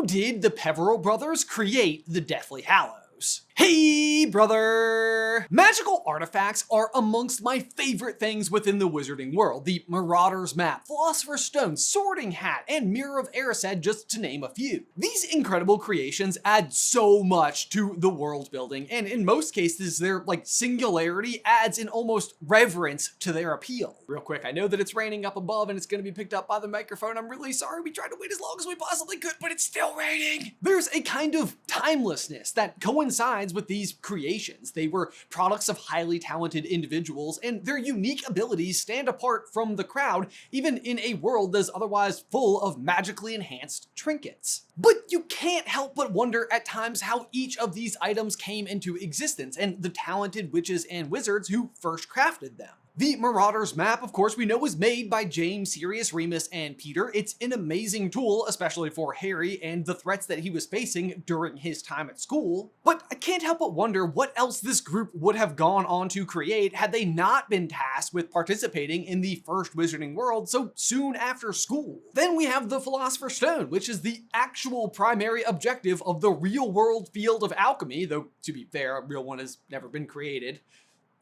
did the Peverell Brothers create the Deathly Hallows? Hey, brother! Magical artifacts are amongst my favorite things within the wizarding world. The Marauder's Map, Philosopher's Stone, Sorting Hat, and Mirror of Erised, just to name a few. These incredible creations add so much to the world building, and in most cases, their singularity adds an almost reverence to their appeal. Real quick, I know that it's raining up above and it's gonna be picked up by the microphone. I'm really sorry. We tried to wait as long as we possibly could, but it's still raining. There's a kind of timelessness that coincides with these creations. They were products of highly talented individuals, and their unique abilities stand apart from the crowd, even in a world that's otherwise full of magically enhanced trinkets. But you can't help but wonder at times how each of these items came into existence, and the talented witches and wizards who first crafted them. The Marauder's Map, of course, we know was made by James, Sirius, Remus, and Peter. It's an amazing tool, especially for Harry and the threats that he was facing during his time at school. But I can't help but wonder what else this group would have gone on to create had they not been tasked with participating in the first wizarding world so soon after school. Then we have the Philosopher's Stone, which is the actual primary objective of the real-world field of alchemy, though, to be fair, a real one has never been created.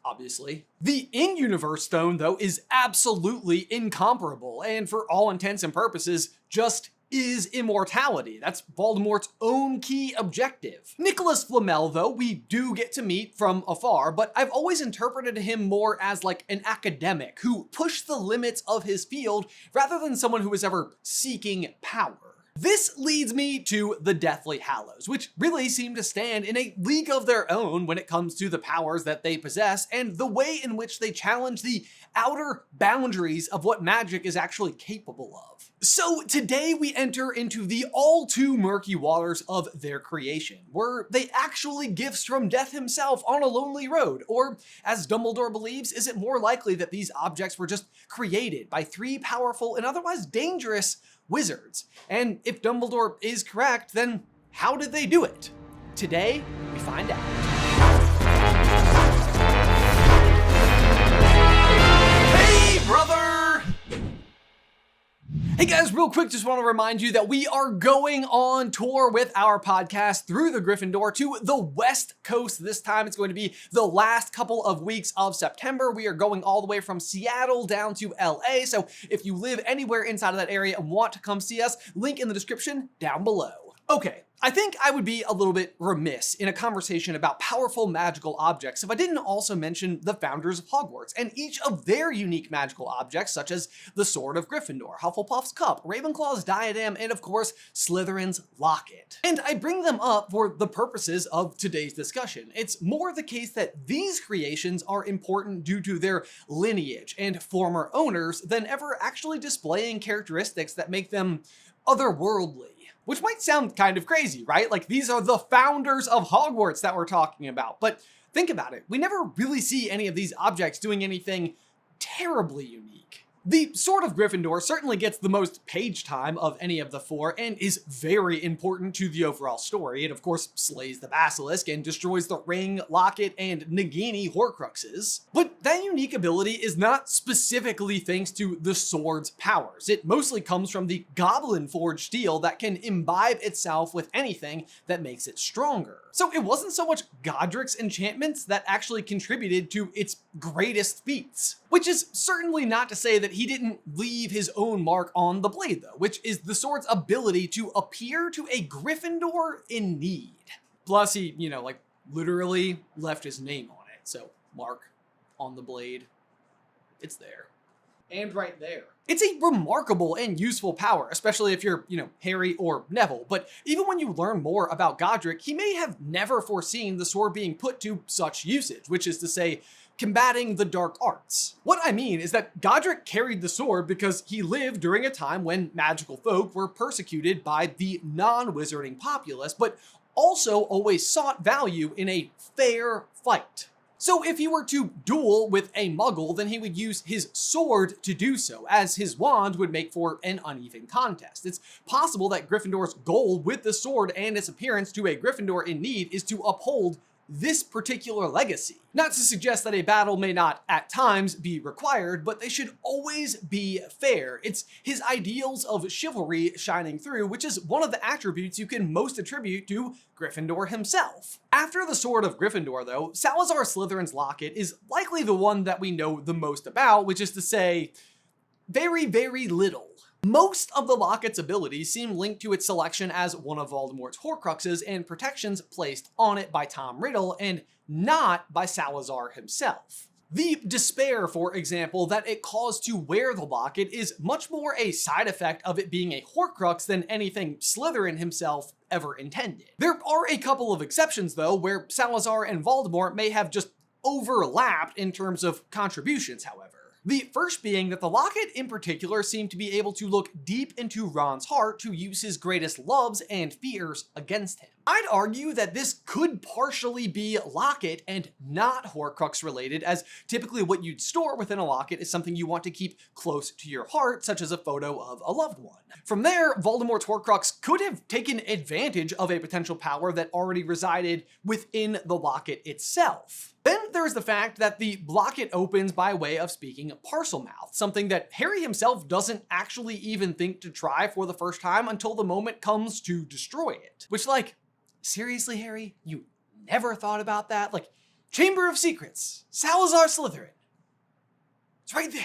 Obviously. The in-universe stone, though, is absolutely incomparable, and for all intents and purposes, just is immortality. That's Voldemort's own key objective. Nicholas Flamel, though, we do get to meet from afar, but I've always interpreted him more as an academic who pushed the limits of his field rather than someone who was ever seeking power. This leads me to the Deathly Hallows, which really seem to stand in a league of their own when it comes to the powers that they possess and the way in which they challenge the outer boundaries of what magic is actually capable of. So today we enter into the all too murky waters of their creation. Were they actually gifts from Death himself on a lonely road? Or, as Dumbledore believes, is it more likely that these objects were just created by three powerful and otherwise dangerous wizards? And if Dumbledore is correct, then how did they do it? Today, we find out. Hey, brother! Hey guys, real quick, just want to remind you that we are going on tour with our podcast through the Gryffindor to the West Coast. This time it's going to be the last couple of weeks of September. We are going all the way from Seattle down to LA. So if you live anywhere inside of that area and want to come see us, link in the description down below. Okay, I think I would be a little bit remiss in a conversation about powerful magical objects if I didn't also mention the founders of Hogwarts and each of their unique magical objects, such as the Sword of Gryffindor, Hufflepuff's Cup, Ravenclaw's Diadem, and of course, Slytherin's Locket. And I bring them up for the purposes of today's discussion. It's more the case that these creations are important due to their lineage and former owners than ever actually displaying characteristics that make them otherworldly. Which might sound kind of crazy, right? These are the founders of Hogwarts that we're talking about. But think about it. We never really see any of these objects doing anything terribly unique. The Sword of Gryffindor certainly gets the most page time of any of the four and is very important to the overall story. It of course slays the Basilisk and destroys the Ring, Locket, and Nagini Horcruxes. But that unique ability is not specifically thanks to the sword's powers. It mostly comes from the Goblin Forged steel that can imbibe itself with anything that makes it stronger. So it wasn't so much Godric's enchantments that actually contributed to its greatest feats. Which is certainly not to say that he didn't leave his own mark on the blade though, which is the sword's ability to appear to a Gryffindor in need. Plus he, literally left his name on it. So mark on the blade, it's there. And right there. It's a remarkable and useful power, especially if you're, Harry or Neville. But even when you learn more about Godric, he may have never foreseen the sword being put to such usage, which is to say, combating the dark arts. What I mean is that Godric carried the sword because he lived during a time when magical folk were persecuted by the non-wizarding populace, but also always sought value in a fair fight. So if he were to duel with a muggle, then he would use his sword to do so, as his wand would make for an uneven contest. It's possible that Gryffindor's goal with the sword and its appearance to a Gryffindor in need is to uphold this particular legacy. Not to suggest that a battle may not at times be required, but they should always be fair. It's his ideals of chivalry shining through, which is one of the attributes you can most attribute to Gryffindor himself. After the Sword of Gryffindor, though, Salazar Slytherin's locket is likely the one that we know the most about, which is to say, very, very little. Most of the locket's abilities seem linked to its selection as one of Voldemort's Horcruxes and protections placed on it by Tom Riddle and not by Salazar himself. The despair, for example, that it caused to wear the locket is much more a side effect of it being a Horcrux than anything Slytherin himself ever intended. There are a couple of exceptions, though, where Salazar and Voldemort may have just overlapped in terms of contributions, however. The first being that the locket in particular seemed to be able to look deep into Ron's heart to use his greatest loves and fears against him. I'd argue that this could partially be locket and not Horcrux related, as typically what you'd store within a locket is something you want to keep close to your heart, such as a photo of a loved one. From there, Voldemort's Horcrux could have taken advantage of a potential power that already resided within the locket itself. Then there's the fact that the locket opens by way of speaking Parselmouth, something that Harry himself doesn't actually even think to try for the first time until the moment comes to destroy it. Which, like, seriously, Harry? You never thought about that? Like, Chamber of Secrets, Salazar Slytherin. It's right there.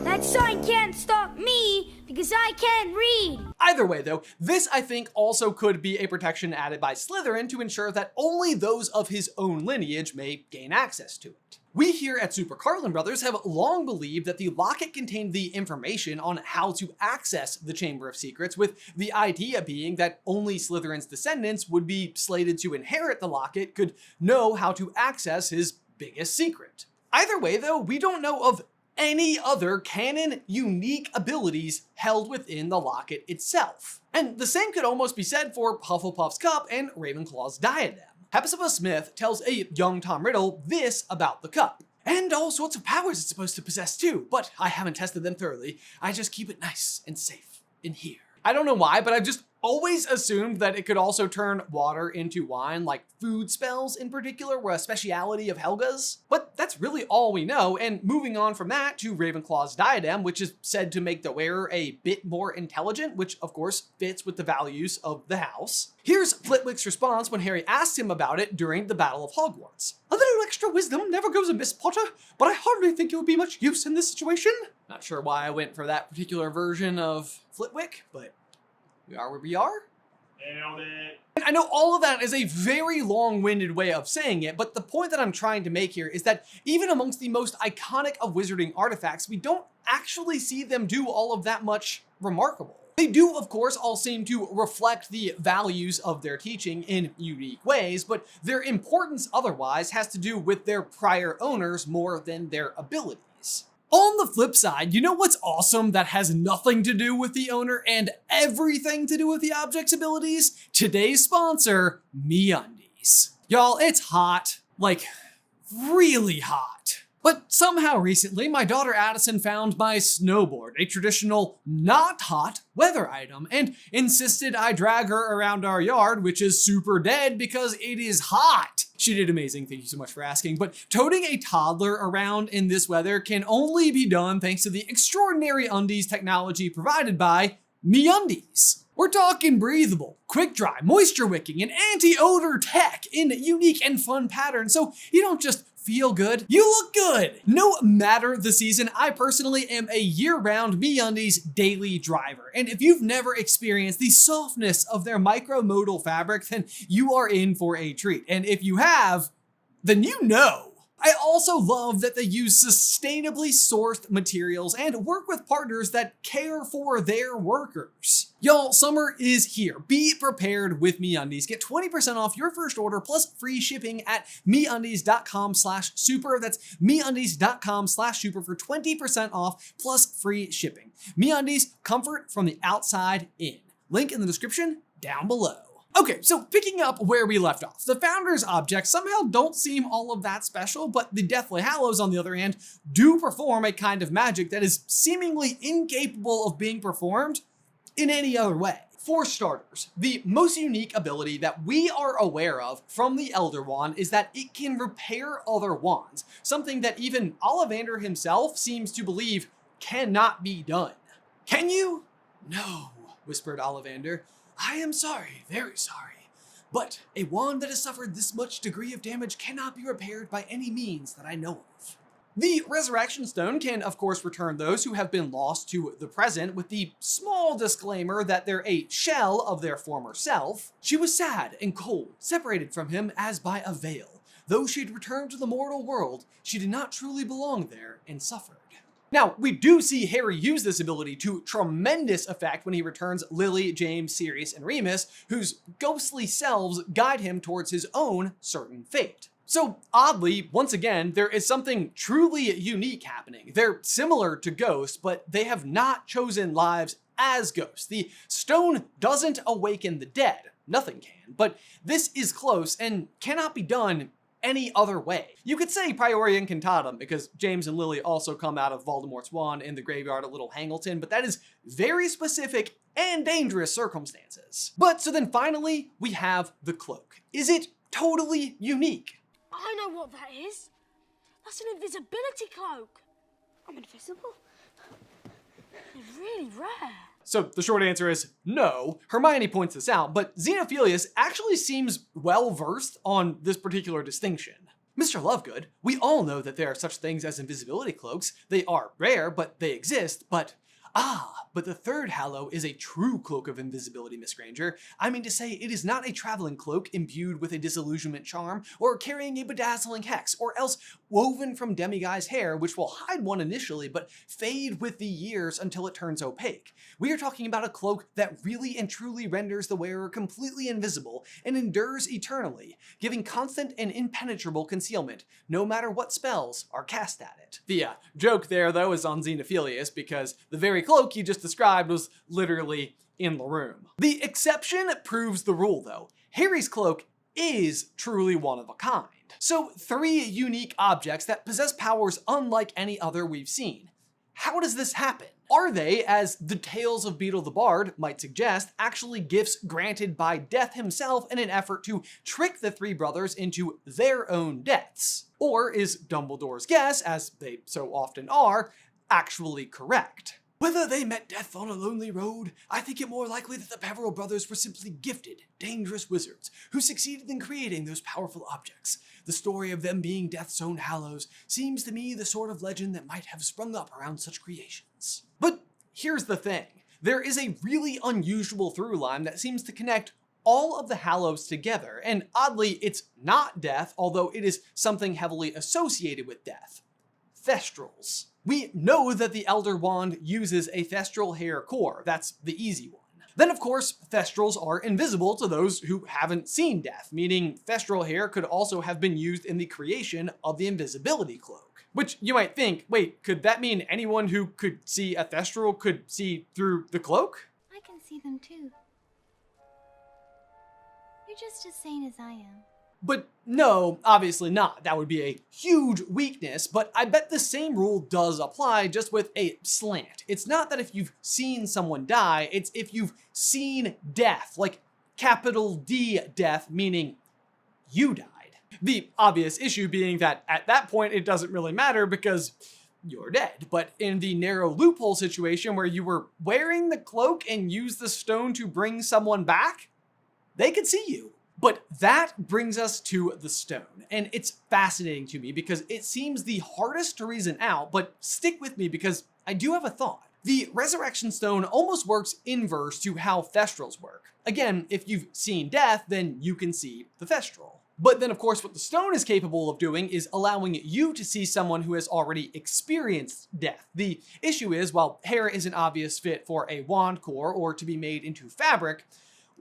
That sign can't stop me because I can't read. Either way, though, this I think also could be a protection added by Slytherin to ensure that only those of his own lineage may gain access to it. We here at SuperCarlinBrothers have long believed that the locket contained the information on how to access the Chamber of Secrets, with the idea being that only Slytherin's descendants would be slated to inherit the locket could know how to access his biggest secret. Either way, though, we don't know of any other canon unique abilities held within the locket itself. And the same could almost be said for Hufflepuff's cup and Ravenclaw's diadem. Hepzibah Smith tells a young Tom Riddle this about the cup. And all sorts of powers it's supposed to possess too, but I haven't tested them thoroughly. I just keep it nice and safe in here. I don't know why, but I've just always assumed that it could also turn water into wine, like food spells in particular were a speciality of Helga's. But that's really all we know, and moving on from that to Ravenclaw's diadem, which is said to make the wearer a bit more intelligent, which of course fits with the values of the house. Here's Flitwick's response when Harry asked him about it during the Battle of Hogwarts. "A little extra wisdom never goes amiss, Potter, but I hardly think it would be much use in this situation." Not sure why I went for that particular version of Flitwick, but we are where we are. Nailed it. I know all of that is a very long-winded way of saying it, but the point that I'm trying to make here is that even amongst the most iconic of wizarding artifacts, we don't actually see them do all of that much remarkable. They do, of course, all seem to reflect the values of their teaching in unique ways, but their importance otherwise has to do with their prior owners more than their abilities. On the flip side, you know what's awesome that has nothing to do with the owner and everything to do with the object's abilities? Today's sponsor, MeUndies. Y'all, it's hot. Like, really hot. But somehow recently, my daughter Addison found my snowboard, a traditional not hot weather item, and insisted I drag her around our yard, which is super dead because it is hot. She did amazing, thank you so much for asking, but toting a toddler around in this weather can only be done thanks to the extraordinary undies technology provided by MeUndies. We're talking breathable, quick dry, moisture wicking, and anti-odor tech in unique and fun patterns, so you don't just feel good, you look good. No matter the season, I personally am a year-round MeUndies daily driver, and if you've never experienced the softness of their micromodal fabric, then you are in for a treat, and if you have, then you know. I also love that they use sustainably sourced materials and work with partners that care for their workers. Y'all, summer is here. Be prepared with MeUndies. Get 20% off your first order plus free shipping at MeUndies.com/super. That's MeUndies.com/super for 20% off plus free shipping. MeUndies, comfort from the outside in. Link in the description down below. Okay, so picking up where we left off, the Founder's objects somehow don't seem all of that special, but the Deathly Hallows, on the other hand, do perform a kind of magic that is seemingly incapable of being performed in any other way. For starters, the most unique ability that we are aware of from the Elder Wand is that it can repair other wands, something that even Ollivander himself seems to believe cannot be done. Can you? No, whispered Ollivander. I am sorry, very sorry. But a wand that has suffered this much degree of damage cannot be repaired by any means that I know of. The Resurrection Stone can, of course, return those who have been lost to the present, with the small disclaimer that they're a shell of their former self. She was sad and cold, separated from him as by a veil. Though she had returned to the mortal world, she did not truly belong there and suffered. Now, we do see Harry use this ability to tremendous effect when he returns Lily, James, Sirius, and Remus, whose ghostly selves guide him towards his own certain fate. So, oddly, once again, there is something truly unique happening. They're similar to ghosts, but they have not chosen lives as ghosts. The stone doesn't awaken the dead. Nothing can. But this is close and cannot be done any other way. You could say priori incantatem, because James and Lily also come out of Voldemort's wand in the graveyard at Little Hangleton, but that is very specific and dangerous circumstances. But so then finally, we have the cloak. Is it totally unique? I know what that is. That's an invisibility cloak. I'm invisible? It's really rare. So the short answer is no. Hermione points this out, but Xenophilius actually seems well-versed on this particular distinction. Mr. Lovegood, we all know that there are such things as invisibility cloaks. They are rare, but they exist, but the third Hallow is a true cloak of invisibility, Miss Granger. I mean to say, it is not a traveling cloak imbued with a disillusionment charm, or carrying a bedazzling hex, or else woven from demiguise hair, which will hide one initially, but fade with the years until it turns opaque. We are talking about a cloak that really and truly renders the wearer completely invisible and endures eternally, giving constant and impenetrable concealment, no matter what spells are cast at it. The joke there, though, is on Xenophilius, because the very cloak you just described was literally in the room. The exception proves the rule, though. Harry's cloak is truly one of a kind. So 3 unique objects that possess powers unlike any other we've seen. How does this happen? Are they, as the tales of Beetle the Bard might suggest, actually gifts granted by Death himself in an effort to trick the 3 brothers into their own deaths? Or is Dumbledore's guess, as they so often are, actually correct? Whether they met death on a lonely road, I think it more likely that the Peverell Brothers were simply gifted, dangerous wizards who succeeded in creating those powerful objects. The story of them being Death's own Hallows seems to me the sort of legend that might have sprung up around such creations. But here's the thing. There is a really unusual through line that seems to connect all of the Hallows together, and oddly, it's not death, although it is something heavily associated with death. Thestrals. We know that the Elder Wand uses a Thestral hair core. That's the easy one. Then, of course, Thestrals are invisible to those who haven't seen death, meaning Thestral hair could also have been used in the creation of the Invisibility Cloak. Which you might think, wait, could that mean anyone who could see a Thestral could see through the cloak? I can see them too. You're just as sane as I am. But no, obviously not. That would be a huge weakness, but I bet the same rule does apply, just with a slant. It's not that if you've seen someone die, it's if you've seen death, like capital D death, meaning you died. The obvious issue being that at that point it doesn't really matter because you're dead. But in the narrow loophole situation where you were wearing the cloak and used the stone to bring someone back, they could see you. But that brings us to the stone, and it's fascinating to me because it seems the hardest to reason out, but stick with me because I do have a thought. The Resurrection Stone almost works inverse to how Thestrals work. Again, if you've seen death, then you can see the Thestral. But then, of course, what the stone is capable of doing is allowing you to see someone who has already experienced death. The issue is, while hair is an obvious fit for a wand core or to be made into fabric,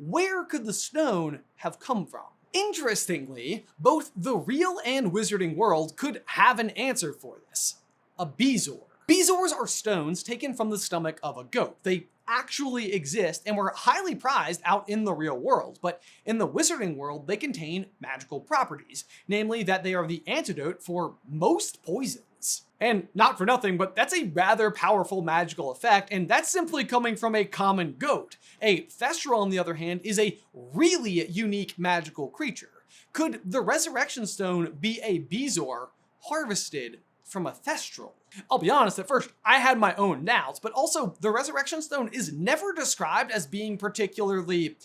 where could the stone have come from? Interestingly, both the real and wizarding world could have an answer for this. A bezoar. Bezoars are stones taken from the stomach of a goat. They actually exist and were highly prized out in the real world, but in the wizarding world, they contain magical properties, namely that they are the antidote for most poisons. And not for nothing, but that's a rather powerful magical effect, and that's simply coming from a common goat. A Thestral, on the other hand, is a really unique magical creature. Could the Resurrection Stone be a Bezoar harvested from a Thestral? I'll be honest, at first I had my own doubts, but also the Resurrection Stone is never described as being particularly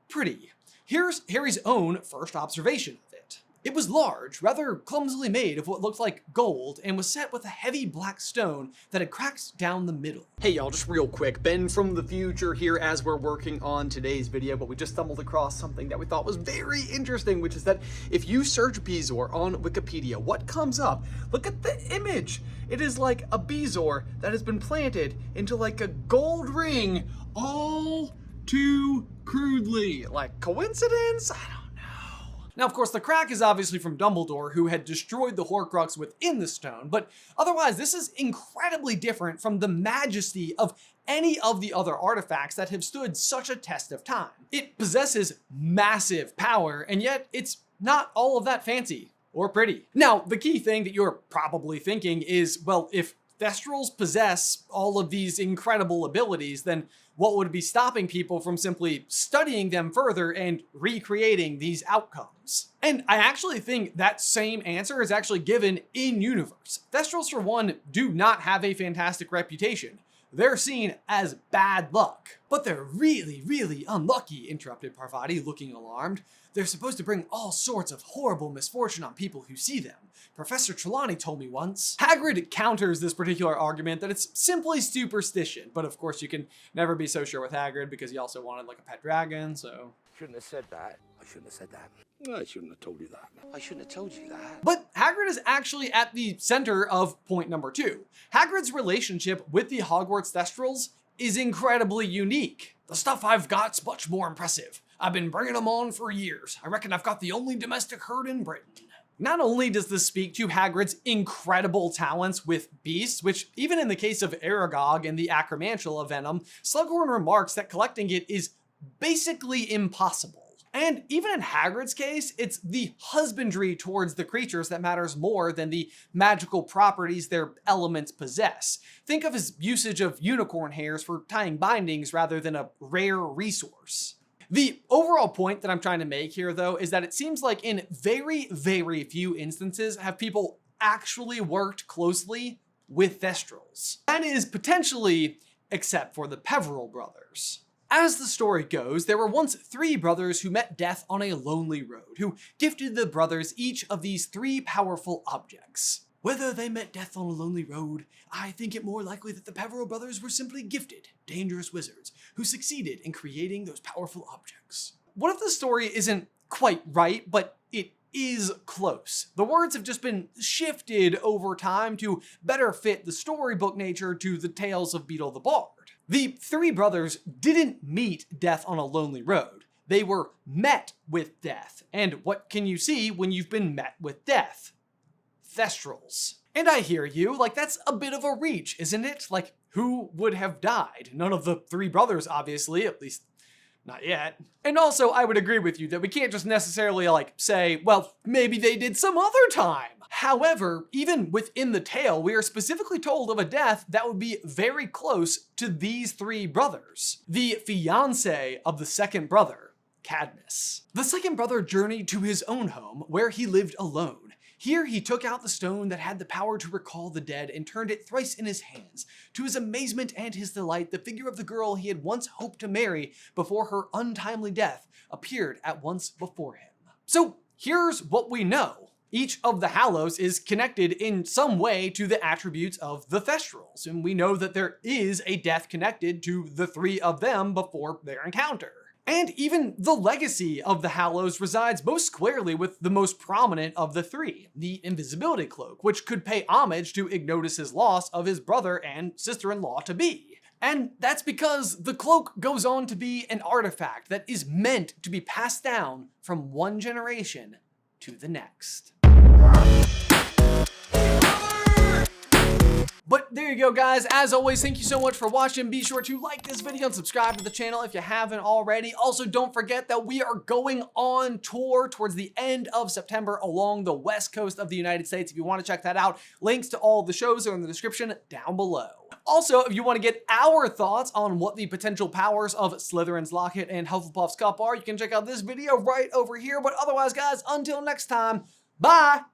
pretty. Here's Harry's own first observation of it. It was large, rather clumsily made of what looked like gold, and was set with a heavy black stone that had cracks down the middle. Hey y'all, just real quick, Ben from the future here as we're working on today's video, but we just stumbled across something that we thought was very interesting, which is that if you search Bezoar on Wikipedia, what comes up? Look at the image. It is like a Bezoar that has been planted into like a gold ring, all too crudely. Like, coincidence? I don't know. Now, of course, the crack is obviously from Dumbledore, who had destroyed the Horcrux within the stone, but otherwise, this is incredibly different from the majesty of any of the other artifacts that have stood such a test of time. It possesses massive power, and yet it's not all of that fancy or pretty. Now, the key thing that you're probably thinking is, well, if Thestrals possess all of these incredible abilities, then what would be stopping people from simply studying them further and recreating these outcomes? And I actually think that same answer is actually given in universe. Thestrals, for one, do not have a fantastic reputation. They're seen as bad luck. But they're really, really unlucky, interrupted Parvati, looking alarmed. They're supposed to bring all sorts of horrible misfortune on people who see them. Professor Trelawney told me once. Hagrid counters this particular argument that it's simply superstition, but of course you can never be so sure with Hagrid because he also wanted like a pet dragon, so... Shouldn't have said that. I shouldn't have said that. I shouldn't have told you that. I shouldn't have told you that. But Hagrid is actually at the center of point number 2. Hagrid's relationship with the Hogwarts Thestrals is incredibly unique. The stuff I've got's much more impressive. I've been bringing them on for years. I reckon I've got the only domestic herd in Britain. Not only does this speak to Hagrid's incredible talents with beasts, which even in the case of Aragog and the Acromantula venom, Slughorn remarks that collecting it is basically impossible. And even in Hagrid's case, it's the husbandry towards the creatures that matters more than the magical properties their elements possess. Think of his usage of unicorn hairs for tying bindings rather than a rare resource. The overall point that I'm trying to make here, though, is that it seems like in very, very few instances have people actually worked closely with Thestrals. That is potentially except for the Peverell Brothers. As the story goes, there were once 3 brothers who met death on a lonely road, who gifted the brothers each of these 3 powerful objects. Whether they met death on a lonely road, I think it more likely that the Peverell Brothers were simply gifted, dangerous wizards who succeeded in creating those powerful objects. What if the story isn't quite right, but it is close? The words have just been shifted over time to better fit the storybook nature to the tales of Beetle the Bard. The 3 brothers didn't meet death on a lonely road. They were met with death. And what can you see when you've been met with death? Thestrals. And I hear you, like that's a bit of a reach, isn't it? Like, who would have died? None of the 3 brothers, obviously, at least not yet. And also, I would agree with you that we can't just necessarily like say, well, maybe they did some other time. However, even within the tale, we are specifically told of a death that would be very close to these 3 brothers. The fiancé of the second brother, Cadmus. The second brother journeyed to his own home, where he lived alone. Here he took out the stone that had the power to recall the dead and turned it thrice in his hands. To his amazement and his delight, the figure of the girl he had once hoped to marry before her untimely death appeared at once before him. So here's what we know. Each of the Hallows is connected in some way to the attributes of the Thestrals, and we know that there is a death connected to the 3 of them before their encounter. And even the legacy of the Hallows resides most squarely with the most prominent of the 3, the Invisibility Cloak, which could pay homage to Ignotus's loss of his brother and sister-in-law-to-be. And that's because the cloak goes on to be an artifact that is meant to be passed down from one generation to the next. But there you go, guys. As always, thank you so much for watching. Be sure to like this video and subscribe to the channel if you haven't already. Also, don't forget that we are going on tour towards the end of September along the west coast of the United States. If you want to check that out, links to all the shows are in the description down below. Also, if you want to get our thoughts on what the potential powers of Slytherin's Locket and Hufflepuff's Cup are, you can check out this video right over here. But otherwise, guys, until next time, bye!